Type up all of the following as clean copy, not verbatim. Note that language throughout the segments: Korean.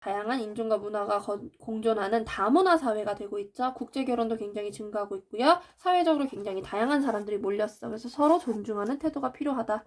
다양한 인종과 문화가 공존하는 다문화 사회가 되고 있죠. 국제 결혼도 굉장히 증가하고 있고요. 사회적으로 굉장히 다양한 사람들이 몰렸어. 그래서 서로 존중하는 태도가 필요하다.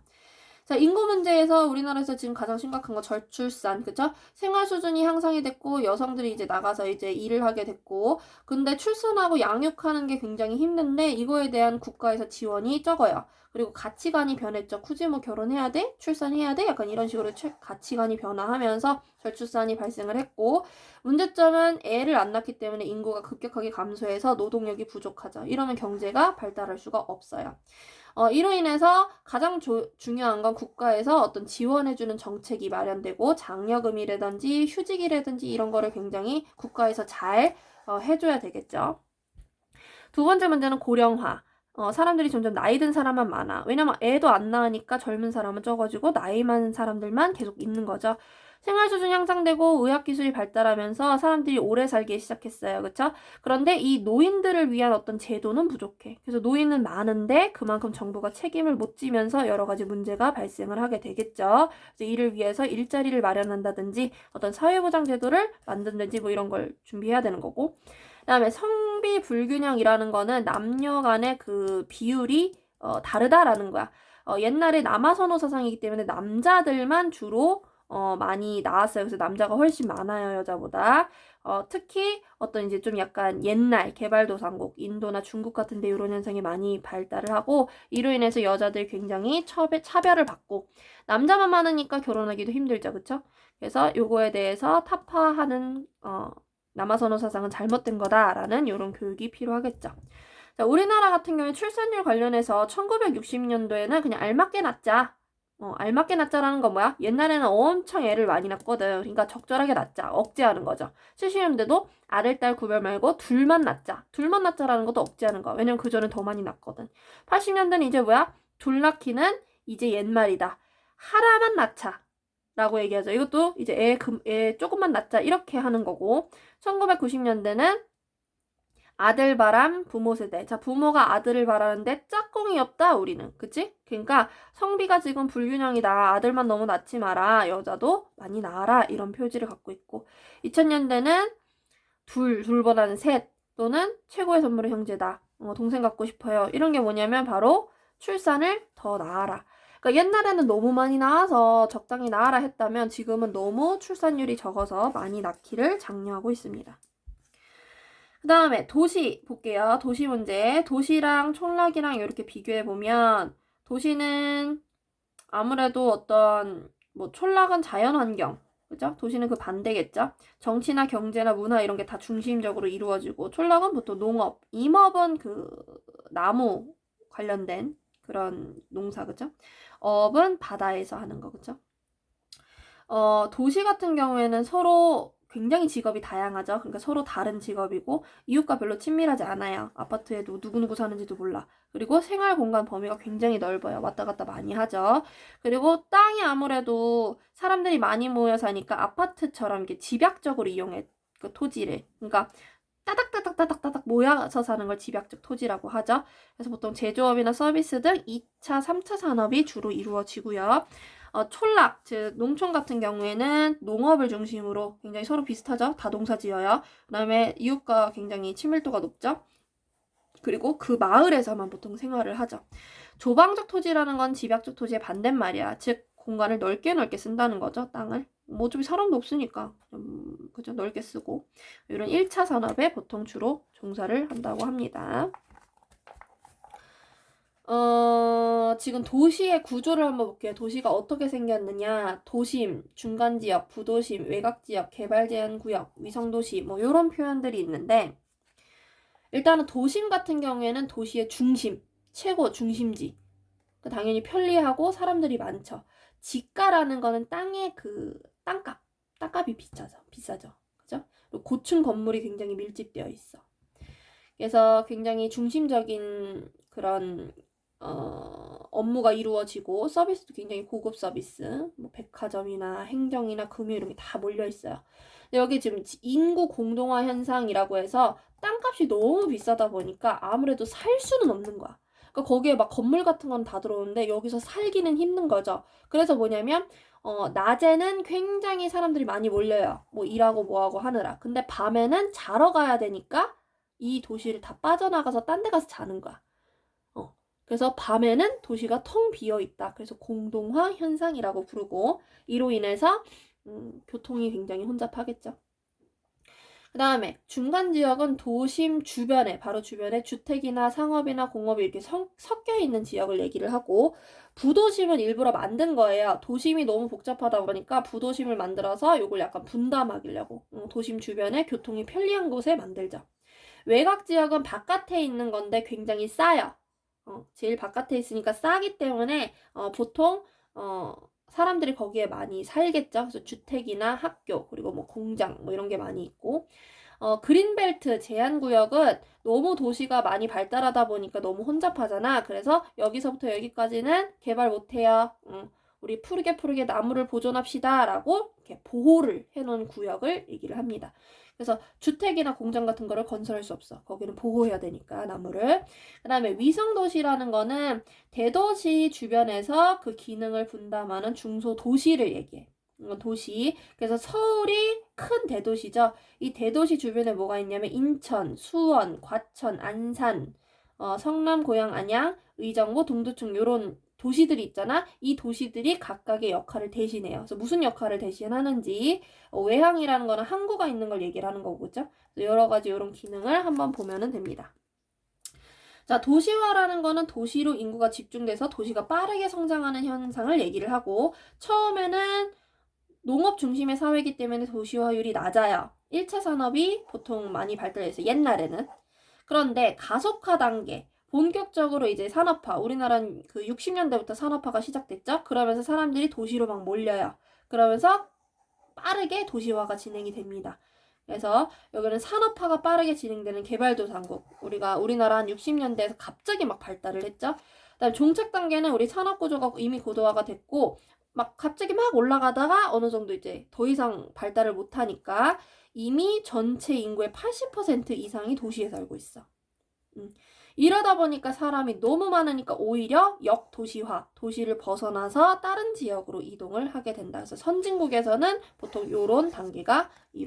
자, 인구 문제에서 우리나라에서 지금 가장 심각한 거 저출산, 그쵸? 생활 수준이 향상이 됐고, 여성들이 이제 나가서 이제 일을 하게 됐고, 근데 출산하고 양육하는 게 굉장히 힘든데, 이거에 대한 국가에서 지원이 적어요. 그리고 가치관이 변했죠. 굳이 뭐 결혼해야 돼? 출산해야 돼? 약간 이런 식으로 가치관이 변화하면서 저출산이 발생을 했고, 문제점은 애를 안 낳기 때문에 인구가 급격하게 감소해서 노동력이 부족하죠. 이러면 경제가 발달할 수가 없어요. 이로 인해서 가장 중요한 건 국가에서 어떤 지원해주는 정책이 마련되고 장려금이라든지 휴직이라든지 이런 거를 굉장히 국가에서 잘 해줘야 되겠죠. 두 번째 문제는 고령화. 사람들이 점점 나이 든 사람만 많아. 왜냐면 애도 안 낳으니까 젊은 사람은 적어지고 나이 많은 사람들만 계속 있는 거죠. 생활 수준이 향상되고 의학 기술이 발달하면서 사람들이 오래 살기 시작했어요. 그렇죠? 그런데 이 노인들을 위한 어떤 제도는 부족해. 그래서 노인은 많은데 그만큼 정부가 책임을 못 지면서 여러 가지 문제가 발생을 하게 되겠죠. 그래서 이를 위해서 일자리를 마련한다든지 어떤 사회보장 제도를 만든다든지 뭐 이런 걸 준비해야 되는 거고. 그다음에 성비 불균형이라는 거는 남녀 간의 그 비율이 다르다라는 거야. 옛날에 남아선호 사상이기 때문에 남자들만 주로 많이 나왔어요. 그래서 남자가 훨씬 많아요, 여자보다. 특히 어떤 이제 좀 약간 옛날 개발도상국, 인도나 중국 같은 데 이런 현상이 많이 발달을 하고, 이로 인해서 여자들이 굉장히 차별을 받고, 남자만 많으니까 결혼하기도 힘들죠, 그쵸? 그래서 요거에 대해서 타파하는, 남아선호 사상은 잘못된 거다라는 이런 교육이 필요하겠죠. 자, 우리나라 같은 경우에 출산율 관련해서 1960년도에는 그냥 알맞게 낳자. 알맞게 낳자라는 건 뭐야? 옛날에는 엄청 애를 많이 낳거든. 그러니까 적절하게 낳자. 억제하는 거죠. 70년대도 아들, 딸 구별 말고 둘만 낳자. 둘만 낳자라는 것도 억제하는 거야. 왜냐면 그전엔 더 많이 낳거든. 80년대는 이제 뭐야? 둘 낳기는 이제 옛말이다. 하나만 낳자. 라고 얘기하죠. 이것도 이제 애 조금만 낳자. 이렇게 하는 거고. 1990년대는 아들 바람 부모 세대. 자, 부모가 아들을 바라는데 짝꿍이 없다 우리는. 그치? 그러니까 성비가 지금 불균형이다. 아들만 너무 낳지 마라. 여자도 많이 낳아라. 이런 표지를 갖고 있고. 2000년대는 둘보다는 셋 또는 최고의 선물은 형제다. 동생 갖고 싶어요. 이런 게 뭐냐면 바로 출산을 더 낳아라. 그러니까 옛날에는 너무 많이 낳아서 적당히 낳아라 했다면 지금은 너무 출산율이 적어서 많이 낳기를 장려하고 있습니다. 그 다음에 도시 볼게요. 도시 문제. 도시랑 촌락이랑 이렇게 비교해보면 도시는 아무래도 어떤 뭐 촌락은 자연환경, 그죠? 도시는 그 반대겠죠? 정치나 경제나 문화 이런 게 다 중심적으로 이루어지고 촌락은 보통 농업, 임업은 그 나무 관련된 그런 농사, 그죠? 업은 바다에서 하는 거, 그죠? 도시 같은 경우에는 서로 굉장히 직업이 다양하죠. 그러니까 서로 다른 직업이고 이웃과 별로 친밀하지 않아요. 아파트에도 누구누구 사는지도 몰라. 그리고 생활 공간 범위가 굉장히 넓어요. 왔다 갔다 많이 하죠. 그리고 땅이 아무래도 사람들이 많이 모여 사니까 아파트처럼 이렇게 집약적으로 이용해 그 토지를. 그러니까 따닥따닥따닥따닥 모여서 사는 걸 집약적 토지라고 하죠. 그래서 보통 제조업이나 서비스 등 2차, 3차 산업이 주로 이루어지고요. 촌락, 즉 농촌 같은 경우에는 농업을 중심으로 굉장히 서로 비슷하죠. 다 농사 지어요. 그 다음에 이웃과 굉장히 친밀도가 높죠. 그리고 그 마을에서만 보통 생활을 하죠. 조방적 토지라는 건 집약적 토지의 반대말이야. 즉 공간을 넓게 쓴다는 거죠. 땅을. 뭐 어차피 사람도 없으니까 그죠? 넓게 쓰고 이런 1차 산업에 보통 주로 종사를 한다고 합니다. 지금 도시의 구조를 한번 볼게요. 도시가 어떻게 생겼느냐. 도심, 중간지역, 부도심, 외곽지역, 개발제한구역, 위성도시 뭐 이런 표현들이 있는데 일단은 도심 같은 경우에는 도시의 중심, 최고 중심지. 당연히 편리하고 사람들이 많죠. 지가라는 거는 땅의 그 땅값이 비싸죠. 그죠? 그리고 고층 건물이 굉장히 밀집되어 있어. 그래서 굉장히 중심적인 그런 업무가 이루어지고 서비스도 굉장히 고급 서비스, 뭐 백화점이나 행정이나 금융 이런 게 다 몰려 있어요. 여기 지금 인구 공동화 현상이라고 해서 땅값이 너무 비싸다 보니까 아무래도 살 수는 없는 거야. 그러니까 거기에 막 건물 같은 건 다 들어오는데 여기서 살기는 힘든 거죠. 그래서 뭐냐면 낮에는 굉장히 사람들이 많이 몰려요. 뭐 일하고 뭐하고 하느라. 근데 밤에는 자러 가야 되니까 이 도시를 다 빠져나가서 딴 데 가서 자는 거야. 그래서 밤에는 도시가 텅 비어 있다. 그래서 공동화 현상이라고 부르고, 이로 인해서 교통이 굉장히 혼잡하겠죠. 그 다음에 중간 지역은 도심 주변에, 바로 주변에 주택이나 상업이나 공업이 이렇게 섞여 있는 지역을 얘기를 하고, 부도심은 일부러 만든 거예요. 도심이 너무 복잡하다 보니까 부도심을 만들어서 요걸 약간 분담하려고 도심 주변에 교통이 편리한 곳에 만들죠. 외곽 지역은 바깥에 있는 건데 굉장히 싸요. 제일 바깥에 있으니까 싸기 때문에 보통 사람들이 거기에 많이 살겠죠. 그래서 주택이나 학교, 그리고 뭐 공장 뭐 이런 게 많이 있고, 그린벨트 제한구역은 너무 도시가 많이 발달하다 보니까 너무 혼잡하잖아. 그래서 여기서부터 여기까지는 개발 못해요. 우리 푸르게 나무를 보존합시다 라고 이렇게 보호를 해놓은 구역을 얘기를 합니다. 그래서 주택이나 공장 같은 거를 건설할 수 없어. 거기는 보호해야 되니까 나무를. 그 다음에 위성도시라는 거는 대도시 주변에서 그 기능을 분담하는 중소도시를 얘기해. 도시. 그래서 서울이 큰 대도시죠. 이 대도시 주변에 뭐가 있냐면 인천, 수원, 과천, 안산, 성남, 고양, 안양, 의정부, 동두천 이런 도시들이 있잖아. 이 도시들이 각각의 역할을 대신해요. 그래서 무슨 역할을 대신하는지, 외항이라는 거는 항구가 있는 걸 얘기를 하는 거고, 그죠? 여러 가지 이런 기능을 한번 보면 됩니다. 자, 도시화라는 거는 도시로 인구가 집중돼서 도시가 빠르게 성장하는 현상을 얘기를 하고, 처음에는 농업 중심의 사회이기 때문에 도시화율이 낮아요. 1차 산업이 보통 많이 발달해서 옛날에는. 그런데 가속화 단계, 본격적으로 이제 산업화, 우리나라는 그 60년대부터 산업화가 시작됐죠? 그러면서 사람들이 도시로 막 몰려요. 그러면서 빠르게 도시화가 진행이 됩니다. 그래서 여기는 산업화가 빠르게 진행되는 개발도상국. 우리나라 한 60년대에서 갑자기 막 발달을 했죠? 그다음 종착 단계는 우리 산업 구조가 이미 고도화가 됐고, 막 갑자기 막 올라가다가 어느 정도 이제 더 이상 발달을 못하니까 이미 전체 인구의 80% 이상이 도시에 살고 있어. 이러다 보니까 사람이 너무 많으니까 오히려 역도시화, 도시를 벗어나서 다른 지역으로 이동을 하게 된다. 그래서 선진국에서는 보통 이런 단계가